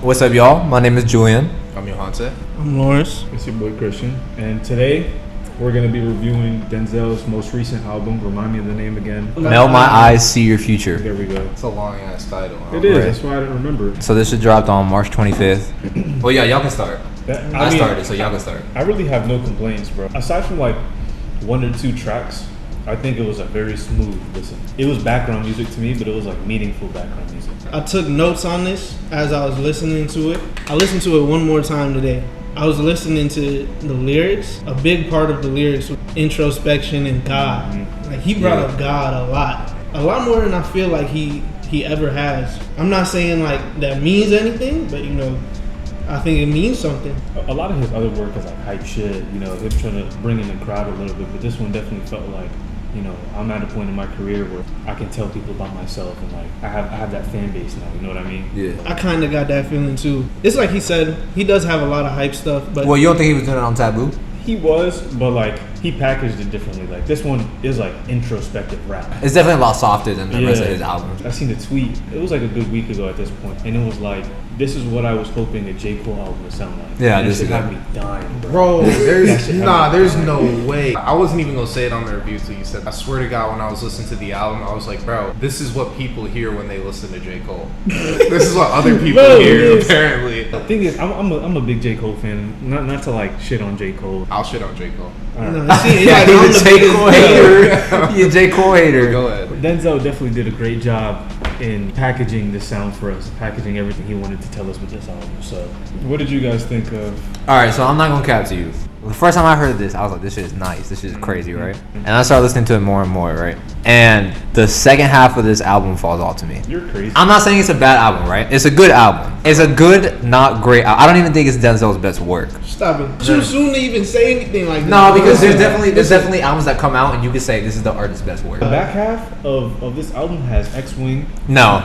What's up, y'all? My name is Julian. I'm Yohance. I'm Laurence. It's your boy Christian. And today, we're going to be reviewing Denzel's most recent album. Remind me of the name again. Melt My Eyes, See Your Future. There we go. It's a long ass title. It is. Right. That's why I didn't remember it. So this should dropped on March 25th. Well, yeah, y'all can start. I started, so y'all can start. I really have no complaints, bro. Aside from like one or two tracks, I think it was a very smooth listen. It was background music to me, but it was like meaningful background music. I took notes on this as I was listening to it. I listened to it one more time today. I was listening to the lyrics. A big part of the lyrics was introspection and God. Mm-hmm. Like he brought up God a lot more than I feel like he ever has. I'm not saying like that means anything, but I think it means something. A lot of his other work is like hype shit, him trying to bring in the crowd a little bit, but this one definitely felt like, I'm at a point in my career where I can tell people about myself and like I have that fan base now, you know what I mean? Yeah. I kind of got that feeling too. It's like he said, he does have a lot of hype stuff, but... Well, you don't think he was doing it on Taboo? He was, but like he packaged it differently. Like this one is like introspective rap. It's definitely a lot softer than the rest of his albums. I seen the tweet. It was like a good week ago at this point, and it was like, "This is what I was hoping a J. Cole album would sound like." Yeah, and this shit is had me dying, Bro, there's no way. I wasn't even gonna say it on the review till you said. I swear to God, when I was listening to the album, I was like, bro, this is what people hear when they listen to J. Cole. This is what other people hear, apparently. The thing is, I'm a big J. Cole fan. Not to like shit on J. Cole. I'll shit on J. Cole. No, see, Yeah, like, he's a J. Cole hater. He's a J. Cole hater. Go ahead. Denzel definitely did a great job in packaging the sound for us, packaging everything he wanted to tell us with this album. So, what did you guys think of? Alright, so I'm not gonna cap to you. The first time I heard this, I was like, this shit is nice. This shit is crazy, right? And I started listening to it more and more, right? And the second half of this album falls off to me. You're crazy. I'm not saying it's a bad album, right? It's a good album. It's a good, not great album. I don't even think it's Denzel's best work. Stop it. Too soon to even say anything like that. No, because there's definitely albums that come out and you can say this is the artist's best work. The back half of this album has X-Wing. No,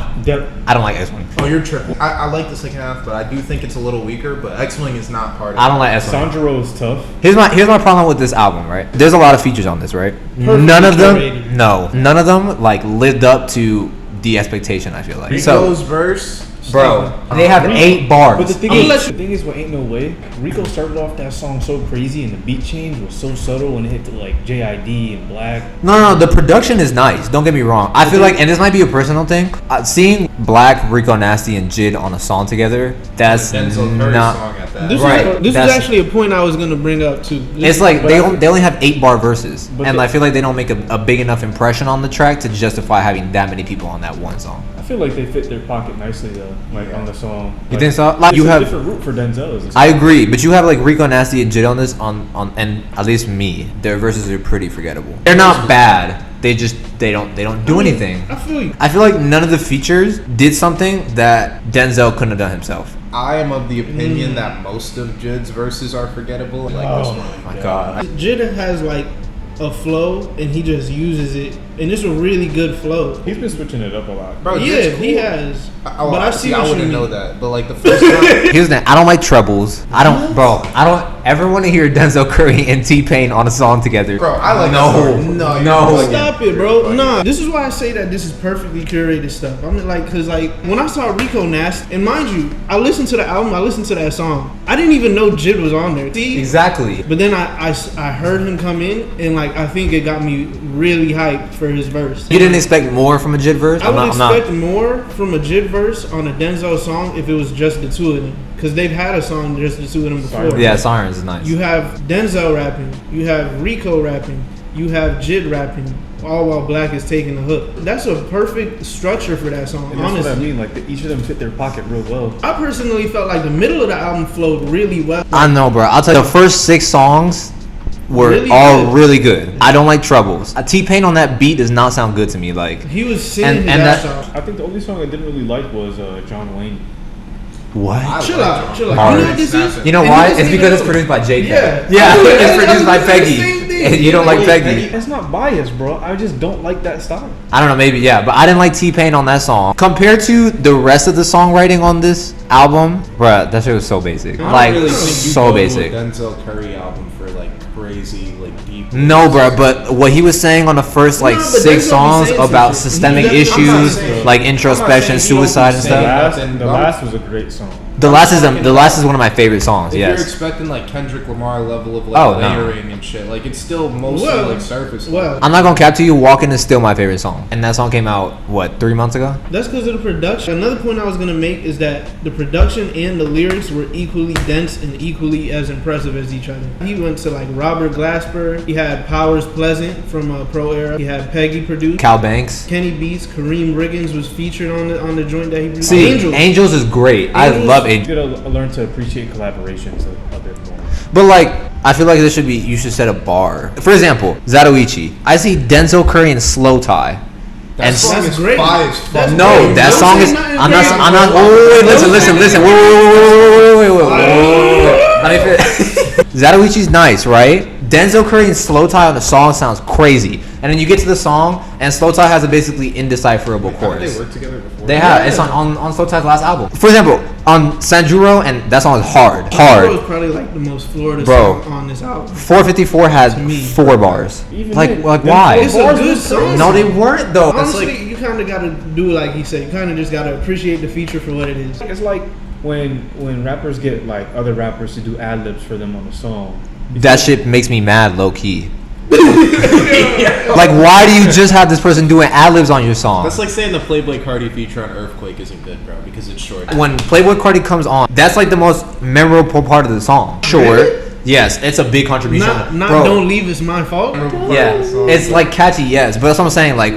I don't like X-Wing. Oh, you're tripping. I like the second half, but I do think it's a little weaker. But X-Wing is not part of it. I don't like X-Wing. Sanjuro is tough. Here's my problem with this album, right? There's a lot of features on this, right? None of them like lived up to the expectation, I feel like. Rico's verse, bro, they have 8 bars. But the thing is, what ain't no way. Rico started off that song so crazy, and the beat change was so subtle when it hit to like JID and Black. No, the production is nice. Don't get me wrong. I feel like, and this might be a personal thing, seeing Black, Rico Nasty, and Jid on a song together, that's Denzel Curry not. song at that. This is actually a point I was gonna bring up too. It's like they only have 8 bar verses, and I feel like they don't make a big enough impression on the track to justify having that many people on that one song. I feel like they fit their pocket nicely though, on the song. You think so? Like you have a different route for Denzel. I agree, but you have like Rico Nasty and Jid on this and at least me, their verses are pretty forgettable. They're not bad. They don't do anything. I feel you. I feel like none of the features did something that Denzel couldn't have done himself. I am of the opinion that most of Jid's verses are forgettable. Like this one. Oh my god. Jid has like a flow and he just uses it, and it's a really good flow. He's been switching it up a lot. Bro, Yeah, cool. he has. But I see I what you wouldn't mean. know that. But like the first time, Here's that. I don't like trebles. I don't ever want to hear Denzel Curry and T-Pain on a song together. bro, I like that song. No. Stop it, bro. Nah, this is why I say that this is perfectly curated stuff. I mean, like, cause like when I saw Rico Nasty, and mind you, I listened to the album, I listened to that song. I didn't even know Jid was on there. See? Exactly. But then I heard him come in, and like I think it got me really hyped for his verse. You didn't expect more from a Jid verse? I would expect more from a Jid verse on a Denzel song if it was just the two of them. Because they've had a song just the two of them before. Yeah, Sirens is nice. You have Denzel rapping. You have Rico rapping. You have Jid rapping. All while Black is taking the hook. That's a perfect structure for that song, And that's honestly. what I mean. Like each of them fit their pocket real well. I personally felt like the middle of the album flowed really well. I know, bro. I'll tell you, the first 6 songs were Really all good. really good. I don't like Troubles. T-Pain on that beat does not sound good to me. Like He was singing and that that- song. I think the only song I didn't really like was John Wayne. what? Chill out. You know Hard. what this is? You know And why? he doesn't It's because even it's produced by J. Yeah. Yeah, it's produced by I was gonna say the Peggy. same thing. And you don't like Peggy. That's not biased, bro. I just don't like that style. I don't know, maybe, yeah, but I didn't like T-Pain on that song. Compared to the rest of the songwriting on this album, bruh, that shit was so basic. I Like, don't really think you so go to basic. a Denzel Curry album for like crazy, like deep. No, bruh, but what he was saying on the first, like, No, but 6 Denzel be songs saying some about shit. systemic I'm not issues, saying- like I'm introspection, not saying he don't suicide and say stuff. that. The last was a great song. The Last is one of my favorite songs. If Yes. you're expecting like Kendrick Lamar level of Oh, no. layering and shit, like it's still mostly like surface. Well, I'm not gonna cap to you. Walking is still my favorite song, and that song came out what 3 months ago. that's because of the production. Another point I was gonna make is that the production and the lyrics were equally dense and equally as impressive as each other. He went to like Robert Glasper. He had Powers Pleasant from Pro Era. He had Peggy produced. Cal Banks. Kenny Beats, Kareem Riggins was featured on the joint that he produced. See, Angels. Angels is great. I Angels- love You Angels. gotta learn to appreciate collaborations a bit more. But like, I feel like you should set a bar. For example, Zatoichi. I see Denzel Curry and Slow Tie. That And song That's is great. fire as fuck. That's no, great. that Don't song say is. nothing I'm not. crazy. I'm not. Wait. Listen. Wait. Let me finish. Zatoichi's nice, right? Denzel Curry and Slow Tie on the song sounds crazy, and then you get to the song, and Slow Tie has a basically indecipherable Haven't chorus. they worked together before? They have. It's on Slow Tie's last album. For example, on Sanjuro, and that song is hard. That was probably like the most Florida Bro. song on this album. 454 has To me. 4 bars. Even Like then, why? It's a good song. No, they weren't though. Honestly, you kind of got to do like he said. You kind of just got to appreciate the feature for what it is. It's like when rappers get like other rappers to do ad libs for them on a song. That shit makes me mad, low key. Like, why do you just have this person doing ad libs on your song? That's like saying the Playboy Cardi feature on Earthquake isn't good, bro, because it's short. When Playboy Cardi comes on, that's like the most memorable part of the song. Sure. Yes, it's a big contribution. Not Bro, Don't Leave It's My Fault. Yeah, it's like catchy, yes, but that's what I'm saying. Like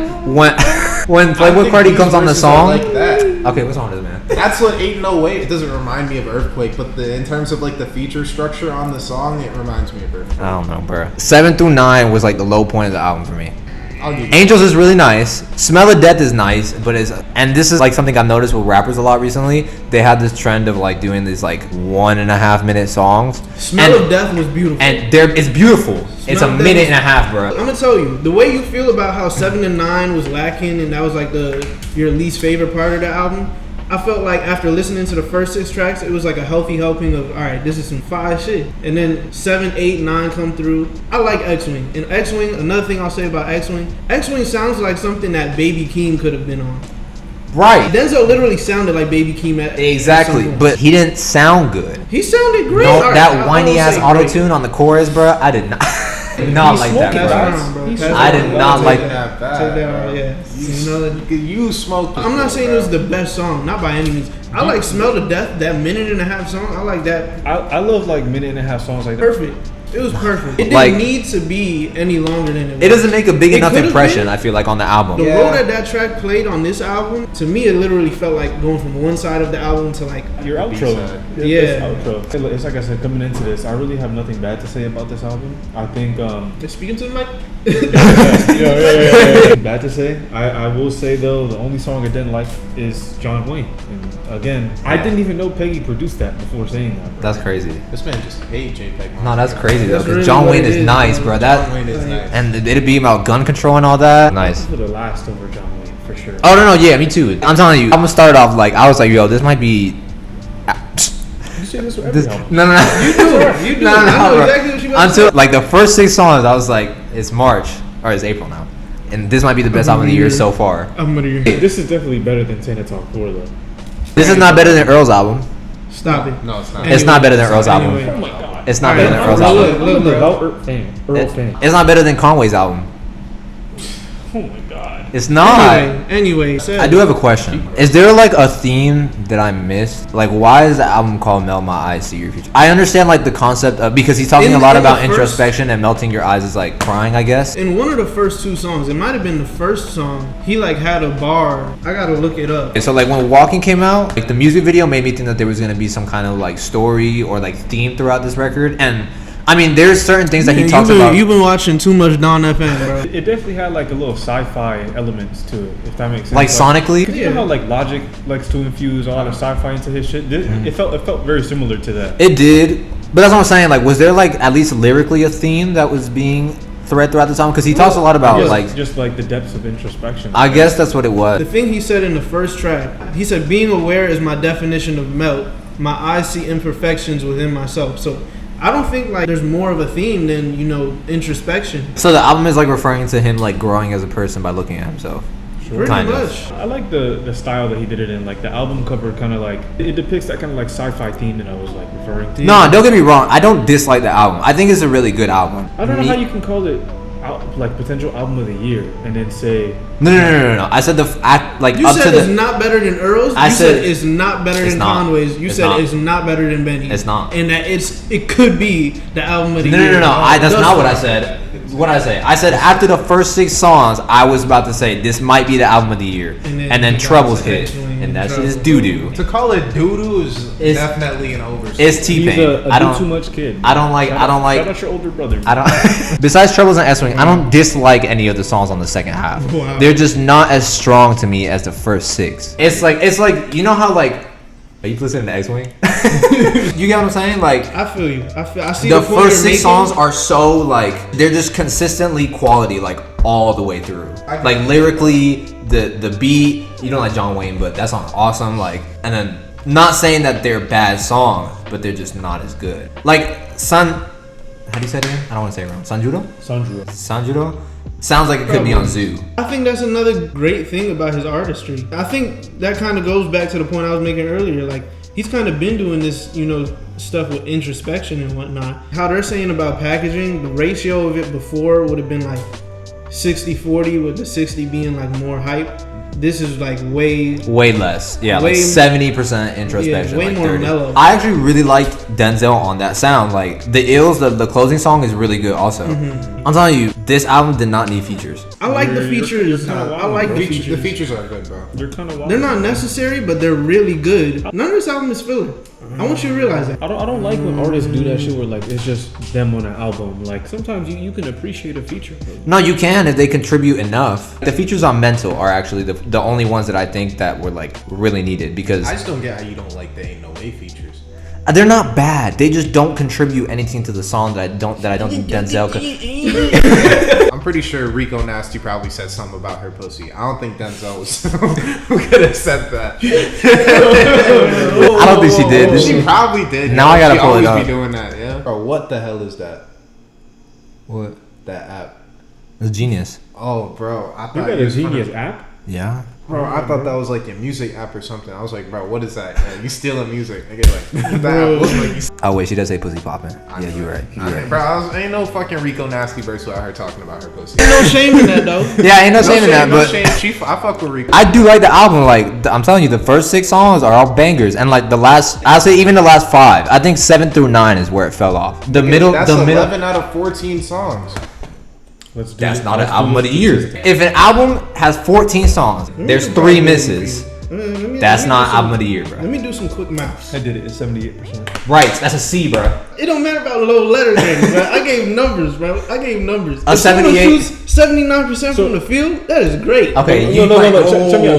when Playboy Cardi comes on the song. like that. Okay, what song is it, man? That's what 808. It doesn't remind me of Earthquake, but in terms of like the feature structure on the song, it reminds me of Earthquake. I don't know, bro. 7 through 9 was like the low point of the album for me. I'll give you Angels is really nice. Smell of Death is nice, but and this is like something I've noticed with rappers a lot recently. They have this trend of like doing these like 1.5 minute songs. Smell of Death was beautiful. And it's beautiful. It's a Smell of Death minute was- and a half, bro. I'm gonna tell you the way you feel about how 7 and 9 was lacking, and that was like your least favorite part of the album. I felt like after listening to the first 6 tracks, it was like a healthy helping of, all right, this is some fire shit. And then 7, 8, 9 come through. I like X-Wing. And X-Wing, another thing I'll say about X-Wing sounds like something that Baby Keem could have been on. Right. Denzel literally sounded like Baby Keem at Exactly, some point. but he didn't sound good. He sounded great. No, All right, that I whiny won't ass say auto great. tune on the chorus, bro. I did not, not like that, Pass bro. it around, bro. He's Pass it I did around. not Take like that back, Take that bro. out, yeah. You smoked. I'm not saying it was the best song, not by any means. I like Smell to Death, that minute and a half song. I like that. I love like minute and a half songs like that. Perfect. It was perfect. It didn't Like- need to be any longer than it was. It doesn't make a big It enough could've impression, been. I feel like, on the album. The Yeah. role that track played on this album, to me, it literally felt like going from one side of the album to like, Your outro. B-side. Yeah. Outro. It's like I said, coming into this, I really have nothing bad to say about this album. I think speaking to the mic. yeah. Bad to say. I will say though, the only song I didn't like is John Wayne. And again, I didn't even know Peggy produced that before saying that. Bro. That's crazy. This man just paid JPEG. No, that's crazy though, That's because really John what Wayne it is is, nice, bro. bro. John That Wayne is nice. and it'd be about gun control and all that. Nice. For the last over John Wayne for sure. Oh no, yeah, me too. I'm telling you, I'm gonna start off like I was like, yo, this might be. You say this with every This, album. no. You do it. You do it. I know bro. exactly what you about to Until say. like the first 6 songs, I was like, it's March or it's April now, and this might be the best album of the year so far. I'm gonna hear. This is definitely better than Santa Talk 4 though. This is not better than Earl's album. Stop it. No, it's not. It's not better than Earl's Anyway. album. my god. It's not All better right, than Earl's look, album. look, I'm a look. devout Earl fan. It's not better than Conway's album. Oh my god. It's not. Anyway, I do have a question. Is there like a theme that I missed? Like, why is the album called Melt My Eyes to Your Future? I understand like the concept of, because he's talking In- a lot in the about first- introspection and melting your eyes is like crying, I guess. In one of the first 2 songs, it might have been the first song, he like had a bar. I gotta look it up. So like when Walking came out, like the music video made me think that there was gonna be some kind of like story or like theme throughout this record. And I mean, there's certain things that he talks about. You've been watching too much Don FM, bro. It definitely had like a little sci-fi elements to it, if that makes sense. Like sonically? Cause you know how like Logic likes to infuse a lot of sci-fi into his shit. It felt very similar to that. It did, but that's what I'm saying. Like, was there like at least lyrically a theme that was being thread throughout the song? Because he talks a lot about just like the depths of introspection. I guess that's what it was. The thing he said in the first track, he said, being aware is my definition of melt. My eyes see imperfections within myself. So I don't think like there's more of a theme than, introspection. So the album is like referring to him like growing as a person by looking at himself. Pretty Kind of. much. I like the style that he did it in. Like the album cover, kind of like it depicts that kind of like sci-fi theme that I was like referring to. No, don't get me wrong. I don't dislike the album. I think it's a really good album. I don't know how you can call it like potential album of the year and then say No. I said like You up said to it's the. not better than Earl's. I You said said it's not better it's than not. Conway's. You It's said not. it's not better than Benny's. It's not. And that it could be the album of the year. No. That's Thus not what far. I said. What I say? I said after the first 6 songs, I was about to say this might be the album of the year, and then you Troubles guys hit, actually and that shit is Trouble. doo doo. To call it doo-doo is It's- definitely an oversight. It's T he's Pain. a I do don't. too much kid. I don't like. Shout I don't out- like. Shout out your older brother. I don't. Besides Troubles and S-Wing, I don't dislike any of the songs on the second half. Wow. They're just not as strong to me as the first 6. It's like you know how like. Are you listening to X-Wing? You get what I'm saying? Like I feel you. I see the the point first you're 6 making. songs are so like they're just consistently quality like all the way through. Like lyrically, the beat. You don't like John Wayne, but that song's awesome. Like and then not saying that they're bad songs, but they're just not as good. Like How do you say it again? I don't want to say it wrong. Sanjuro? Sounds like it could be on Zoo. I think that's another great thing about his artistry. I think that kind of goes back to the point I was making earlier. Like, he's kind of been doing this, stuff with introspection and whatnot. How they're saying about packaging, the ratio of it before would have been like 60-40, with the 60 being like more hype. This is like way less. Yeah, Way- like 70% introspection. Yeah, way like more 30. mellow. I actually really liked Denzel on that sound. Like the Ills, the closing song is really good also. Mm-hmm. I'm telling you, this album did not need features. I like the You're features. kinda I wild, like bro. the The features. features are good, bro. You're kind of wild. They're not necessary, but they're really good. None of this album is filler. I want you to realize that. I don't like when artists do that shit where like it's just them on an album. Like sometimes you can appreciate a feature. No, you can if they contribute enough. The features on Mental are actually the only ones that I think that were like really needed because I just don't get how you don't like the Ain't No Way features. they're not bad. They just don't contribute anything to the song that I don't think Denzel could. I'm pretty sure Rico Nasty probably said something about her pussy. I don't think Denzel was who could have said that. I don't think she did. She probably did. Now I gotta she pull it always up. be doing that, yeah. Bro, what the hell is that? What? That app? It's genius. Oh, bro, I You thought got it a was genius funny. app. Yeah. Bro, I thought that was like your music app or something. I was like, bro, what is that? You stealing music? I get like that app was like. Oh wait, she does say pussy popping. Yeah, you're right. You're right. Bro, ain't no fucking Rico Nasty verse without her talking about her pussy. Ain't no shame in that though. Yeah, ain't no shame in that, no but shame. I fuck with Rico. I do like the album. Like I'm telling you, the first 6 songs are all bangers, and like the last, I'll say even the last 5. I think 7 through 9 is where it fell off. The middle, That's the 11 middle. out of 14 songs. Let's do That's it. not an Let's do album of the this. year. If an album has 14 songs, there's 3 misses. That's not album of the year, Let bro. me do some quick maths. I did it. It's 78%. Right, that's a C, bro. It don't matter about low letter names, bro. I gave numbers, bro. I gave numbers. A 78. 79% from the field. That is great. Okay, No, you no, no, no. like- Check me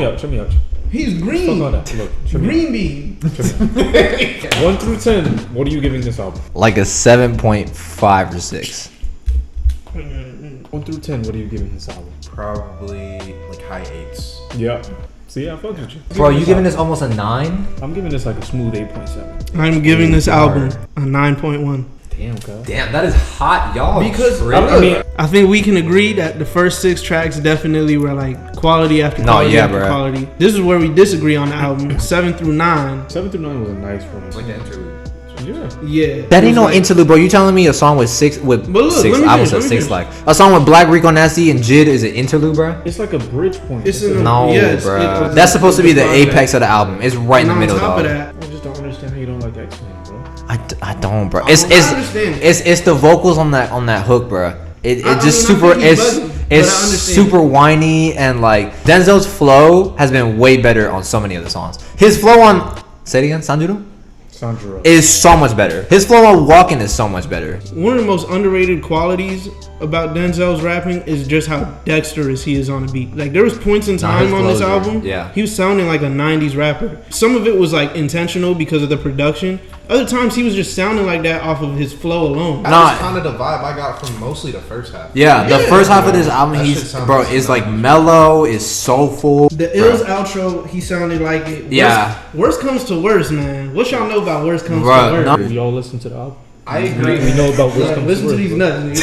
out. Check me out. He's Fuck all green. that. Look, check me Green bean. out. 1 through 10. What are you giving this album? Like a 7.5 or 6. 1 through 10. What are you giving this album? Probably like high 8s. Yeah. See, I fucked with you. Bro, you giving this almost a 9? I'm giving this like a smooth 8.7. I'm giving this album a 9.1. Damn, cuz. Damn, that is hot, y'all. Because Straight up. I think we can agree that the first 6 tracks definitely were like quality after No, quality yeah, after bruh. quality. This is where we disagree on the album. 7 through 9. 7 through 9 was a nice one. Like the interlude. Yeah. Yeah. That It ain't was no like- interlude, bro. You telling me a song with 6 with But look, 6? let me I finish, was let me 6 finish. like a song with Black Rico Nasty and Jid is an interlude, bro. It's like a bridge point. It's in the- No, Yes, bro. it- That's supposed to be the it's apex of the album. It's right in the And middle, on top dog. of that, I just don't understand how you don't like X-Men, bro. I don't, bro. I understand. It's the vocals on that hook, bro. It I just mean, I super think he's it's bugging, but it's I understand. super whiny and like Denzel's flow has been way better on so many of the songs. His flow on say it again, Sanjuro, Sandra. is so much better. His flow on Walking is so much better. one of the most underrated qualities about Denzel's rapping is just how dexterous he is on the beat. Like there was points in his time on this flows are- album, yeah. he was sounding like a 90s rapper. Some of it was like intentional because of the production. Other times he was just sounding like that off of his flow alone. That Nah. was kind of the vibe I got from mostly the first half. Yeah, the first half of this album, That shit he's sounds bro, like is like something. mellow, is soulful. The Bro. Ills outro, he sounded like it. Yeah. Worst comes to worst, man. What y'all know about worst comes Bruh, to worst? no. Did y'all listen to the album? I agree. We know about worst comes Listen to worst, these bro. nuts.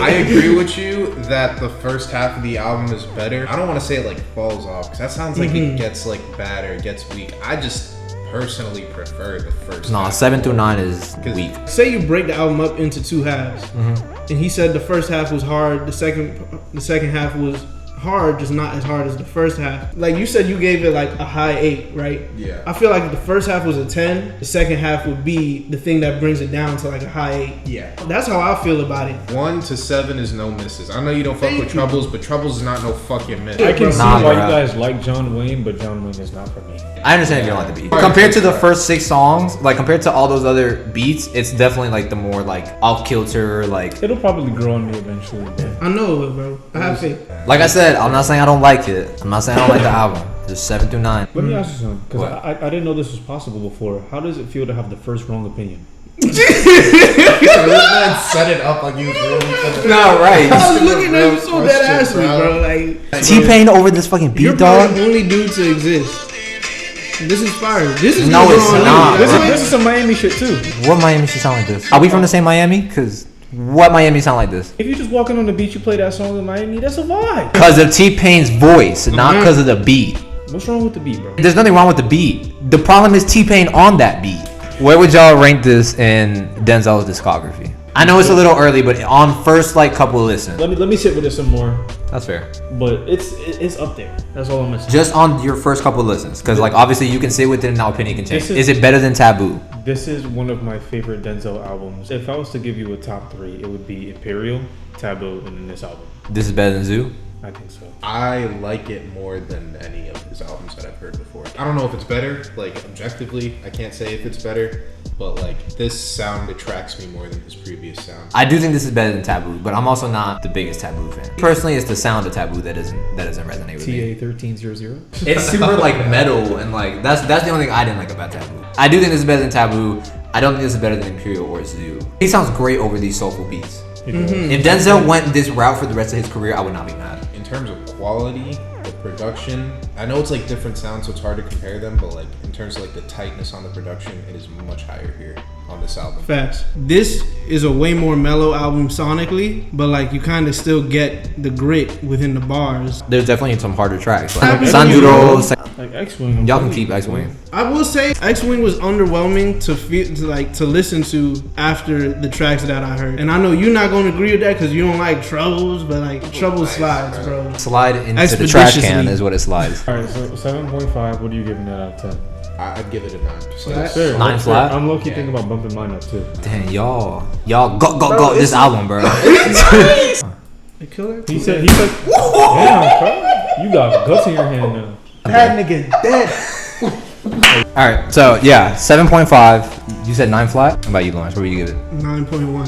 I agree with you that the first half of the album is better. I don't want to say it like falls off because that sounds like it gets like bad or it gets weak. I just personally prefer the first. No, half 7 through 9 is weak. Say you break the album up into two halves, and he said the first half was hard. The second half was hard, just not as hard as the first half. Like you said, you gave it like a high 8, right? Yeah. I feel like if the first half was a 10, the second half would be the thing that brings it down to like a high 8. Yeah. That's how I feel about it. 1 to 7 is no misses. I know you don't fuck with Troubles, but Troubles is not no fucking miss. I can see Nah, why bro. you guys like John Wayne, but John Wayne is not for me. I understand if you don't like the beat. Compared to the first 6 songs, like compared to all those other beats, it's definitely like the more like off kilter, like It'll probably grow on me eventually, but I know it will, bro. I have faith. I said, I'm not saying I don't like it. I'm not saying I don't like the album. Just 7 through 9. let me ask you something, because What? I didn't know this was possible before. How does it feel to have the first wrong opinion? This man set it up like he was really. No, right. I was looking at him so dead ass me, bro. Like T-Pain over this fucking you're beat, probably dog. the only dude to exist. This is fire. This is No, gonna it's go on not, you. bro. This is some Miami shit too. What Miami should sound like this? Are we from the same Miami? Cause what Miami sound like this? If you just walking on the beach, you play that song in Miami, that's a vibe. Cause of T-Pain's voice, not cause of the beat. What's wrong with the beat, bro? There's nothing wrong with the beat. The problem is T-Pain on that beat. Where would y'all rank this in Denzel's discography? I know it's a little early, but on first like couple listens. Let me sit with it some more, That's fair. but it's up there. That's all I'm gonna say. Just on your first couple listens, because like obviously you can sit with it and now opinion can change. This is- Is it better than Taboo? This is one of my favorite Denzel albums. If I was to give you a top 3, it would be Imperial, Taboo, and then this album. This is better than Zoo? I think so. I like it more than any of his albums that I've heard before. I don't know if it's better, like objectively, I can't say if it's better, but like this sound attracts me more than his previous sound. I do think this is better than Taboo, but I'm also not the biggest Taboo fan. Personally, it's the sound of Taboo that doesn't resonate with me. TA1300. It's super like metal and like that's the only thing I didn't like about Taboo. I do think this is better than Taboo. I don't think this is better than Imperial or Zoo. He sounds great over these soulful beats. If Denzel went this route for the rest of his career, I would not be mad. In terms of quality, the production, I know it's like different sounds, so it's hard to compare them, but like in terms of like the tightness on the production, it is much higher here on this album. Facts. This is a way more mellow album sonically, but like you kind of still get the grit within the bars. There's definitely some harder tracks. Like Happy Sanjuro, Like X-Wing. y'all can keep X-Wing. I will say X-Wing was underwhelming to listen to after the tracks that I heard, and I know you're not gonna agree with that because you don't like Troubles, but like Troubles slides, bro. Slide into the trash can Expeditiously. is what it slides. Alright, so 7.5, what are you giving that out of 10? I'd give it a 9. Just like Flat? Fair, 9 fair. flat? I'm low-key thinking about bumping mine up too. Damn, y'all go this album, bro. The killer. He said, damn, bro, you got guts in your hand now. That nigga dead. All right, so yeah, 7.5. You said 9 flat. How about you, Laurence? What would you give it? 9.1.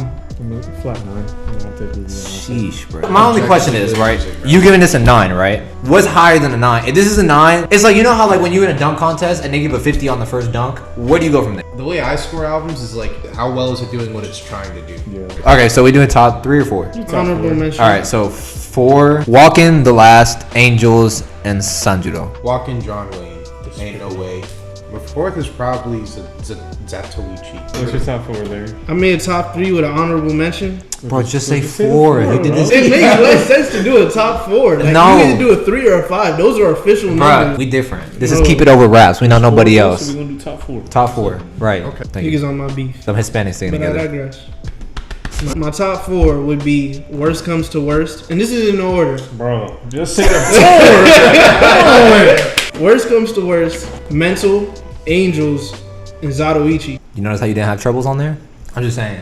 Flat 9. I'll take it. Sheesh, bro. My only question is, right? You giving this a 9, right? What's higher than a 9? If this is a 9, it's like, you know how like when you're in a dunk contest and they give a 50 on the first dunk, where do you go from there? the way I score albums is like how well is it doing what it's trying to do. Yeah. Okay, so we doing top 3 or 4? Honorable mention. All right, so 4, Walkin', The Last, Angels, and Sanjuro. Walkin' John Wayne, ain't no way. But fourth is probably Zatoichi. What's your top 4 there? I made a top 3 with an honorable mention. Bro, just say Just say 4. four, He did bro. this. It makes less sense to do a top 4. Like, No. you either do a 3 or a 5. Those are official Bruh, numbers. we different. This is Bro. keep it over wraps. We not nobody So else. we're gonna do top 4. Top 4, right? Okay. Thank you. Niggas on my beef. Some Hispanics staying But I together. digress. My top 4 would be Worst Comes to Worst. And this is in order. Bro, just say the Worst Comes to Worst, Mental, Angels, and Zatoichi. You notice how you didn't have troubles on there? I'm just saying.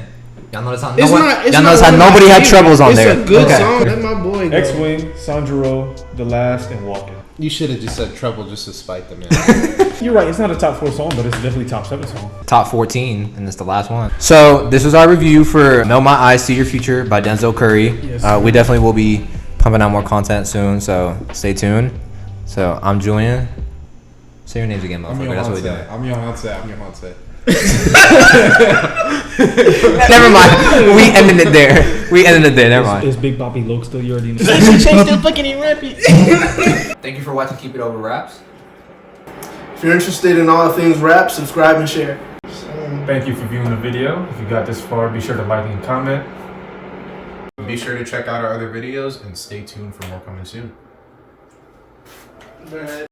Y'all notice how It's not. It's y'all not notice how one of my nobody had favorites. troubles on it's there. It's a good Okay. song. Let my boy go. X-Wing, Sanjuro, The Last, and Walkin'. You should have just said Trouble just to spite the man. You're right, it's not a top 4 song, but it's definitely top 7 song. Top 14, and it's the last one. So this was our review for Melt My Eyes, See Your Future by Denzel Curry. Yes, We definitely will be pumping out more content soon, so stay tuned. So I'm Julian. Say your names again, motherfucker. That's what we doing. I'm Yohance. Never mind. We ended it there. Never mind. Is Big Bobby Loke still your already know? Thank you for watching Keep It Over Wraps. If you're interested in all things rap, subscribe and share. Thank you for viewing the video. If you got this far, be sure to like and comment. Be sure to check out our other videos and stay tuned for more coming soon.